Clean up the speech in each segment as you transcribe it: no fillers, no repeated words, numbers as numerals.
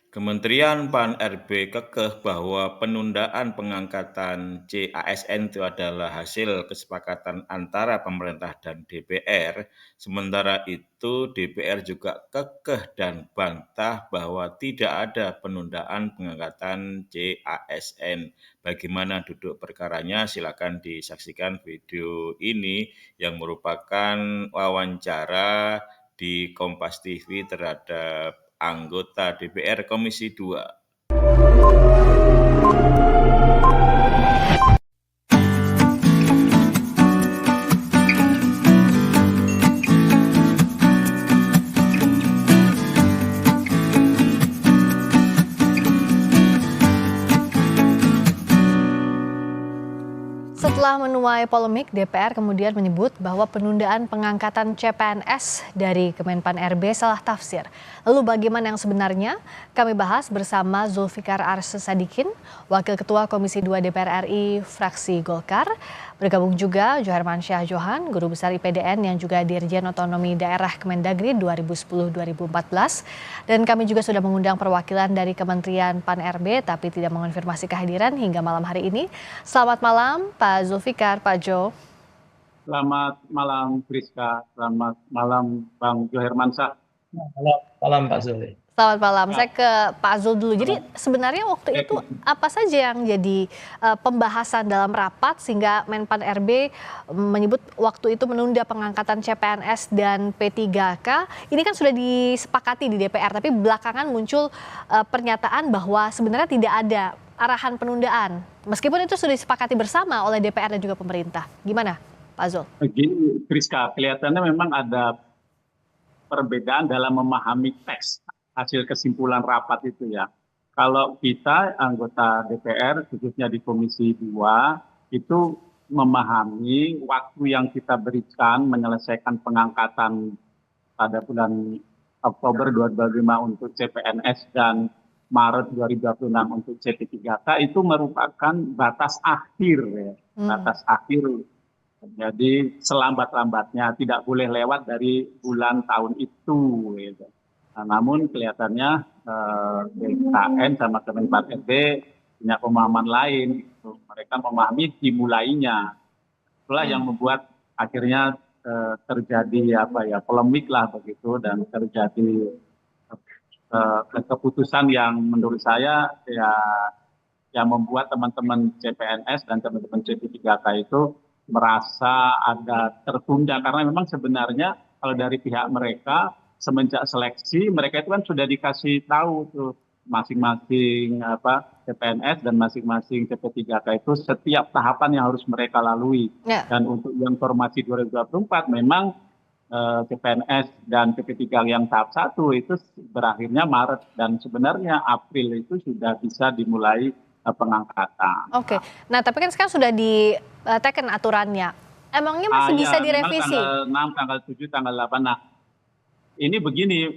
Kementerian Pan-RB kekeh bahwa penundaan pengangkatan CASN itu adalah hasil kesepakatan antara pemerintah dan DPR. Sementara itu, DPR juga kekeh dan bantah bahwa tidak ada penundaan pengangkatan CASN. Bagaimana duduk perkaranya? Silakan disaksikan video ini yang merupakan wawancara di Kompas TV terhadap anggota DPR Komisi 2. Setelah menuai polemik, DPR kemudian menyebut bahwa penundaan pengangkatan CPNS dari Kemenpan RB salah tafsir. Lalu bagaimana yang sebenarnya? Kami bahas bersama Zulfikar Arsesadikin, Wakil Ketua Komisi 2 DPR RI fraksi Golkar. Bergabung juga Johermansyah Johan, Guru Besar IPDN yang juga Dirjen Otonomi Daerah Kemendagri 2010-2014. Dan kami juga sudah mengundang perwakilan dari Kementerian Pan RB tapi tidak mengonfirmasi kehadiran hingga malam hari ini. Selamat malam Pak Zulfikar, Pak Jo. Selamat malam Priska, selamat malam Bang Johermansyah. Selamat malam Pak Zul. Selamat malam, saya ke Pak Zul dulu. Jadi sebenarnya waktu itu apa saja yang jadi pembahasan dalam rapat sehingga Menpan RB menyebut waktu itu menunda pengangkatan CPNS dan P3K. Ini kan sudah disepakati di DPR, tapi belakangan muncul pernyataan bahwa sebenarnya tidak ada arahan penundaan. Meskipun itu sudah disepakati bersama oleh DPR dan juga pemerintah. Gimana Pak Zul? Begini Priska, kelihatannya memang ada perbedaan dalam memahami teks hasil kesimpulan rapat itu ya. Kalau kita anggota DPR khususnya di Komisi 2 itu memahami waktu yang kita berikan menyelesaikan pengangkatan pada bulan Oktober 2025 untuk CPNS dan Maret 2026 untuk CP3K itu merupakan batas akhir ya. Batas akhir. Jadi selambat-lambatnya tidak boleh lewat dari bulan tahun itu gitu. Nah, namun kelihatannya BKN sama Kemenpan RB punya pemahaman lain. Gitu. Mereka memahami dimulainya. Itulah yang membuat akhirnya terjadi polemik lah begitu dan terjadi keputusan yang menurut saya ya yang membuat teman-teman CPNS dan teman-teman CP3K itu merasa agak tertunda karena memang sebenarnya kalau dari pihak mereka semenjak seleksi mereka itu kan sudah dikasih tahu tuh masing-masing CPNS dan masing-masing CP3K itu setiap tahapan yang harus mereka lalui. Dan untuk yang formasi 2024 memang CPNS dan CP3K yang tahap 1 itu berakhirnya Maret dan sebenarnya April itu sudah bisa dimulai pengangkatan. Oke. Nah, tapi kan sekarang sudah diteken aturannya. Emangnya masih bisa direvisi? Tanggal 6, tanggal 7, tanggal 8. Nah, ini begini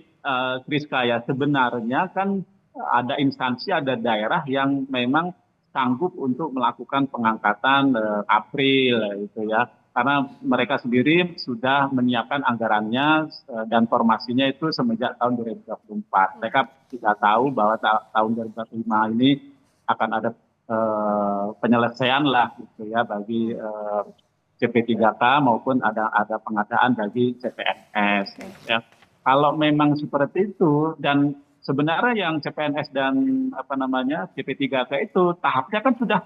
Priska ya, sebenarnya kan ada instansi, ada daerah yang memang sanggup untuk melakukan pengangkatan April gitu ya. Karena mereka sendiri sudah menyiapkan anggarannya dan formasinya itu semenjak tahun 2024. Mereka sudah tahu bahwa tahun 2025 ini akan ada penyelesaian lah gitu ya bagi CP3K maupun ada pengadaan bagi CPNS. Ya. Kalau memang seperti itu dan sebenarnya yang CPNS dan CP3K itu tahapnya kan sudah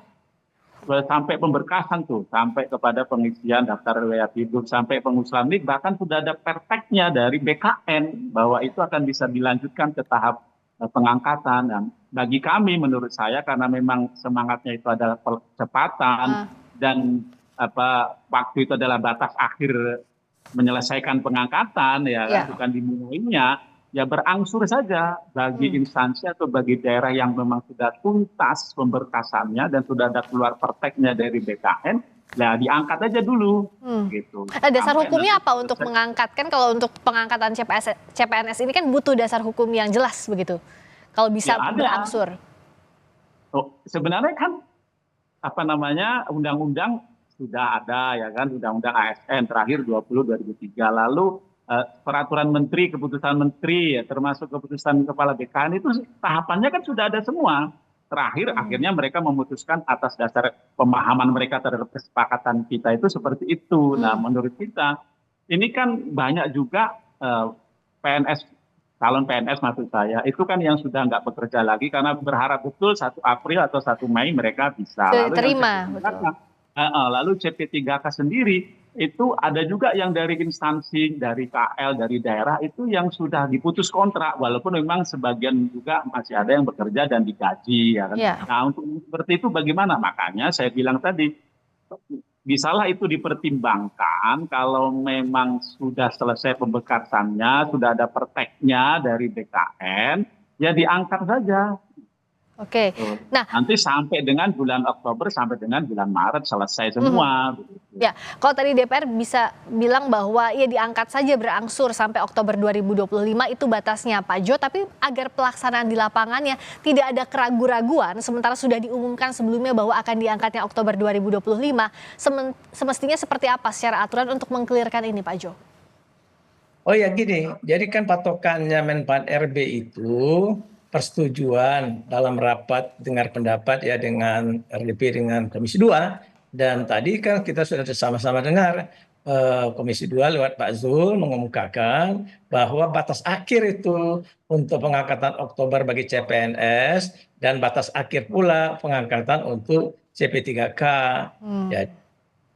sampai pemberkasan tuh, sampai kepada pengisian daftar riwayat hidup, sampai pengusulan NIK, bahkan sudah ada perteknya dari BKN bahwa itu akan bisa dilanjutkan ke tahap pengangkatan. Dan bagi kami menurut saya karena memang semangatnya itu adalah percepatan dan waktu itu adalah batas akhir menyelesaikan pengangkatan ya bukan dimulainya ya berangsur saja bagi instansi atau bagi daerah yang memang sudah tuntas pemberkasannya dan sudah ada keluar perteknya dari BKN ya diangkat aja dulu gitu. Dasar hukumnya apa untuk mengangkat? Kan kalau untuk pengangkatan CPNS ini kan butuh dasar hukum yang jelas begitu kalau bisa ya, berangsur. Sebenarnya kan undang-undang sudah ada ya kan, undang-undang ASN terakhir 20/2003. Lalu peraturan menteri, keputusan menteri, ya, termasuk keputusan kepala BKN itu tahapannya kan sudah ada semua. Terakhir akhirnya mereka memutuskan atas dasar pemahaman mereka terhadap kesepakatan kita itu seperti itu. Nah, menurut kita ini kan banyak juga PNS, calon PNS maksud saya, itu kan yang sudah nggak bekerja lagi karena berharap betul 1 April atau 1 Mei mereka bisa. Sudah Lalu yang diterima, betul. lalu CP3K sendiri itu ada juga yang dari instansi, dari KL, dari daerah itu yang sudah diputus kontrak, walaupun memang sebagian juga masih ada yang bekerja dan digaji, ya kan. Ya. Nah, untuk seperti itu bagaimana? Makanya saya bilang tadi, bisalah itu dipertimbangkan kalau memang sudah selesai pembekasannya, sudah ada perteknya dari BKN, ya diangkat saja. Oke. Nah, Nanti sampai dengan bulan Oktober sampai dengan bulan Maret selesai semua. ya, kalau tadi DPR bisa bilang bahwa ya diangkat saja berangsur sampai Oktober 2025 itu batasnya Pak Jo, tapi agar pelaksanaan di lapangannya tidak ada keraguan-raguan sementara sudah diumumkan sebelumnya bahwa akan diangkatnya Oktober 2025, semestinya seperti apa secara aturan untuk mengkelirkan ini Pak Jo? Oh ya gini, jadi kan patokannya Menpan RB itu persetujuan dalam rapat dengar pendapat ya dengan RDP dengan Komisi 2, dan tadi kan kita sudah sama-sama dengar Komisi 2 lewat Pak Zul mengemukakan bahwa batas akhir itu untuk pengangkatan Oktober bagi CPNS dan batas akhir pula pengangkatan untuk CP3K. Ya,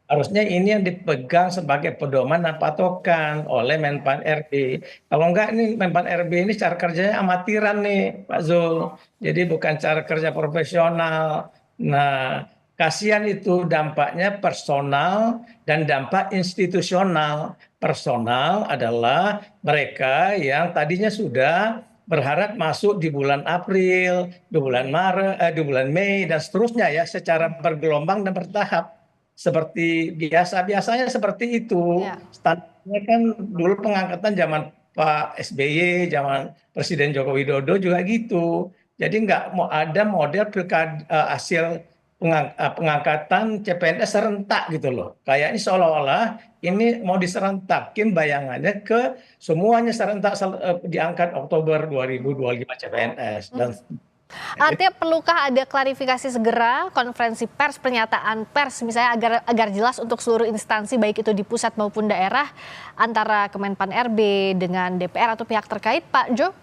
harusnya ini yang dipegang sebagai pedoman dan patokan oleh Menpan RB. Kalau enggak ini Menpan RB ini cara kerjanya amatiran nih Pak Zul. Jadi bukan cara kerja profesional. Nah, kasihan itu dampaknya personal dan dampak institusional. Personal adalah mereka yang tadinya sudah berharap masuk di bulan April, di bulan Maret, di bulan Mei dan seterusnya ya secara bergelombang dan bertahap. Seperti biasanya seperti itu. Ya. Standarnya kan dulu pengangkatan zaman Pak SBY, zaman Presiden Joko Widodo juga gitu. Jadi nggak mau ada model hasil pengangkatan CPNS serentak gitu loh. Kayak ini seolah-olah ini mau diserentakin bayangannya ke semuanya serentak diangkat Oktober 2025 CPNS. Dan Artinya perlukah ada klarifikasi segera, konferensi pers, pernyataan pers misalnya agar jelas untuk seluruh instansi baik itu di pusat maupun daerah antara Kemenpan RB dengan DPR atau pihak terkait Pak Jo?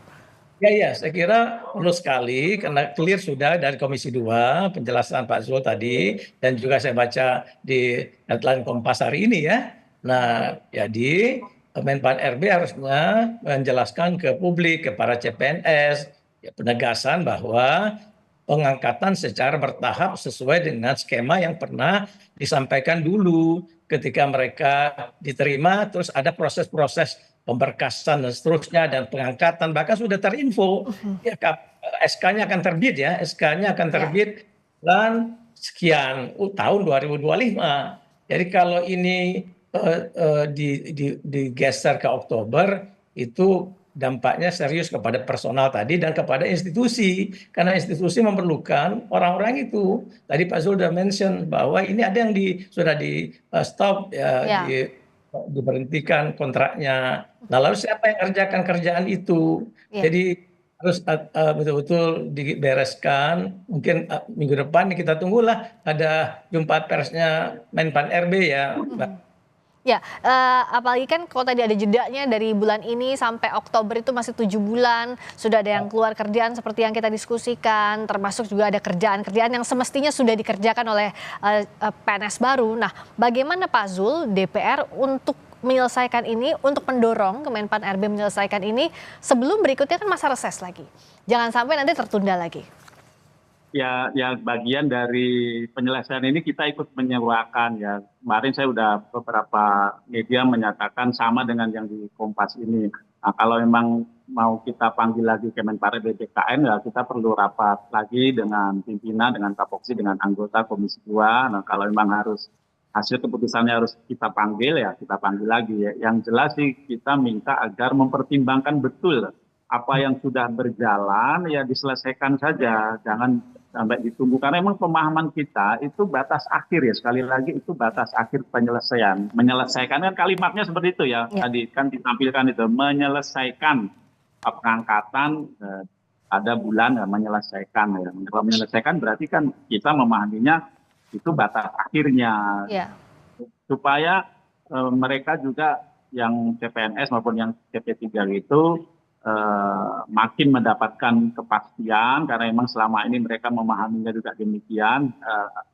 Ya, saya kira perlu sekali karena clear sudah dari Komisi 2 penjelasan Pak Zul tadi dan juga saya baca di headline Kompas hari ini ya. Nah, jadi Menpan RB harusnya menjelaskan ke publik, ke para CPNS, ya, penegasan bahwa pengangkatan secara bertahap sesuai dengan skema yang pernah disampaikan dulu ketika mereka diterima, terus ada proses-proses pemberkasan dan seterusnya dan pengangkatan bahkan sudah terinfo ya SK-nya akan terbit ya, SK-nya akan terbit dan sekian tahun 2025. Jadi kalau ini digeser ke Oktober itu dampaknya serius kepada personal tadi dan kepada institusi karena institusi memerlukan orang-orang itu. Tadi Pak Zul sudah mention bahwa ini ada yang sudah di stop ya. Diberhentikan kontraknya. Nah, lalu siapa yang kerjakan kerjaan itu? Jadi harus betul-betul dibereskan. Mungkin minggu depan kita tunggulah ada jumpa persnya Menpan RB ya, Mbak. Ya, apalagi kan kalau tadi ada jedanya dari bulan ini sampai Oktober itu masih 7 bulan, sudah ada yang keluar kerjaan seperti yang kita diskusikan, termasuk juga ada kerjaan-kerjaan yang semestinya sudah dikerjakan oleh PNS baru. Nah, bagaimana Pak Zul, DPR untuk menyelesaikan ini, untuk mendorong Kemenpan RB menyelesaikan ini sebelum berikutnya kan masa reses lagi. Jangan sampai nanti tertunda lagi. Ya bagian dari penyelesaian ini kita ikut menyuarakan ya. Kemarin saya udah beberapa media menyatakan sama dengan yang di Kompas ini. Nah, kalau memang mau kita panggil lagi Kemenpan RB BKN ya kita perlu rapat lagi dengan pimpinan, dengan Kapoksi, dengan anggota Komisi 2. Nah, kalau memang harus hasil keputusannya harus kita panggil ya kita panggil lagi ya. Yang jelas sih kita minta agar mempertimbangkan betul apa yang sudah berjalan ya diselesaikan saja, jangan sampai ditunggu karena memang pemahaman kita itu batas akhir ya, sekali lagi itu batas akhir penyelesaian. Menyelesaikan kan kalimatnya seperti itu ya, tadi kan ditampilkan itu menyelesaikan pengangkatan pada bulan menyelesaikan ya. Kalau menyelesaikan berarti kan kita memahaminya itu batas akhirnya. Supaya mereka juga yang CPNS maupun yang CP3 itu makin mendapatkan kepastian karena memang selama ini mereka memahaminya juga demikian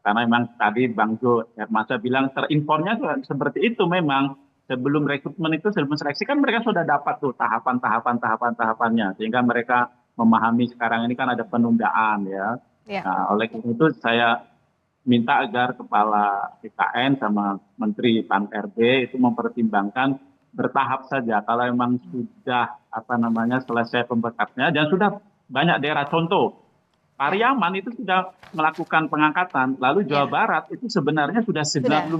karena memang tadi Bang Jo Hermansyah bilang terinformnya seperti itu memang sebelum rekrutmen itu sebelum seleksi kan mereka sudah dapat tuh tahapannya sehingga mereka memahami sekarang ini kan ada penundaan ya. Nah, oleh itu saya minta agar Kepala BKN sama Menteri Pan-RB itu mempertimbangkan bertahap saja. Kalau memang sudah selesai pemberkatnya dan sudah banyak daerah contoh Pariaman itu sudah melakukan pengangkatan, lalu Jawa Barat itu sebenarnya sudah 95%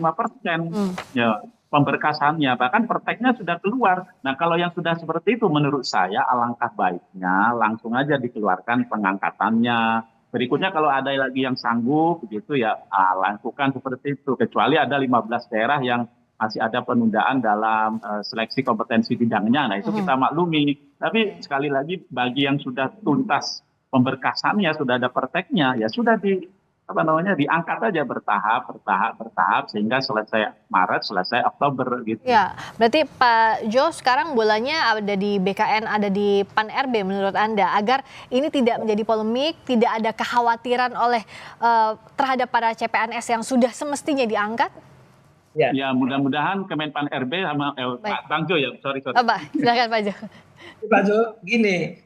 ya pemberkasannya, bahkan perteknya sudah keluar. Nah kalau yang sudah seperti itu menurut saya alangkah baiknya langsung aja dikeluarkan pengangkatannya. Berikutnya kalau ada lagi yang sanggup begitu ya lakukan seperti itu, kecuali ada 15 daerah yang masih ada penundaan dalam seleksi kompetensi bidangnya. Nah itu kita maklumi. Tapi sekali lagi bagi yang sudah tuntas pemberkasannya, sudah ada perteknya, ya sudah diangkat aja bertahap sehingga selesai Maret, selesai Oktober gitu. Ya, berarti Pak Jo sekarang bolanya ada di BKN, ada di Pan-RB menurut Anda agar ini tidak menjadi polemik, tidak ada kekhawatiran oleh terhadap para CPNS yang sudah semestinya diangkat? Ya mudah-mudahan Kemenpan RB sama Bang Jo ya, sorry. Silakan Pak Jo. Pak Jo, gini,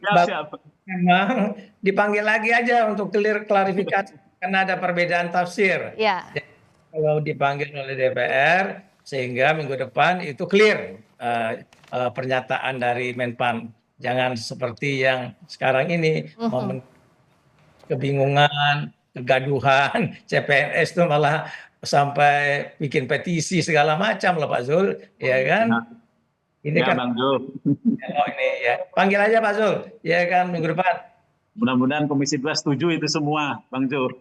memang dipanggil lagi aja untuk klarifikasi karena ada perbedaan tafsir. Kalau dipanggil oleh DPR sehingga minggu depan itu clear pernyataan dari Menpan. Jangan seperti yang sekarang ini kebingungan, kegaduhan, CPNS itu malah sampai bikin petisi segala macam lah Pak Zul, ya kan? Ini kan Bang Jo. Ini ya, panggil aja Pak Zul, ya kan minggu depan. Mudah-mudahan Komisi 2 setuju itu semua, Bang Jo.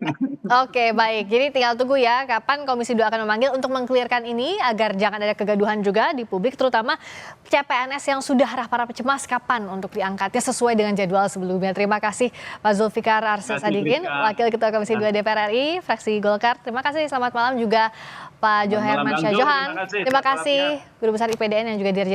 Oke, baik. Jadi tinggal tunggu ya kapan Komisi 2 akan memanggil untuk mengklirkan ini agar jangan ada kegaduhan juga di publik, terutama CPNS yang sudah para cemas kapan untuk diangkatnya sesuai dengan jadwal sebelumnya. Terima kasih Pak Zulfikar Arsy-Sadikin, Wakil Ketua Komisi 2 DPR RI, fraksi Golkar. Terima kasih, selamat malam juga Pak Jo Hermansyah Johan. Terima kasih Guru Besar IPDN yang juga dirjen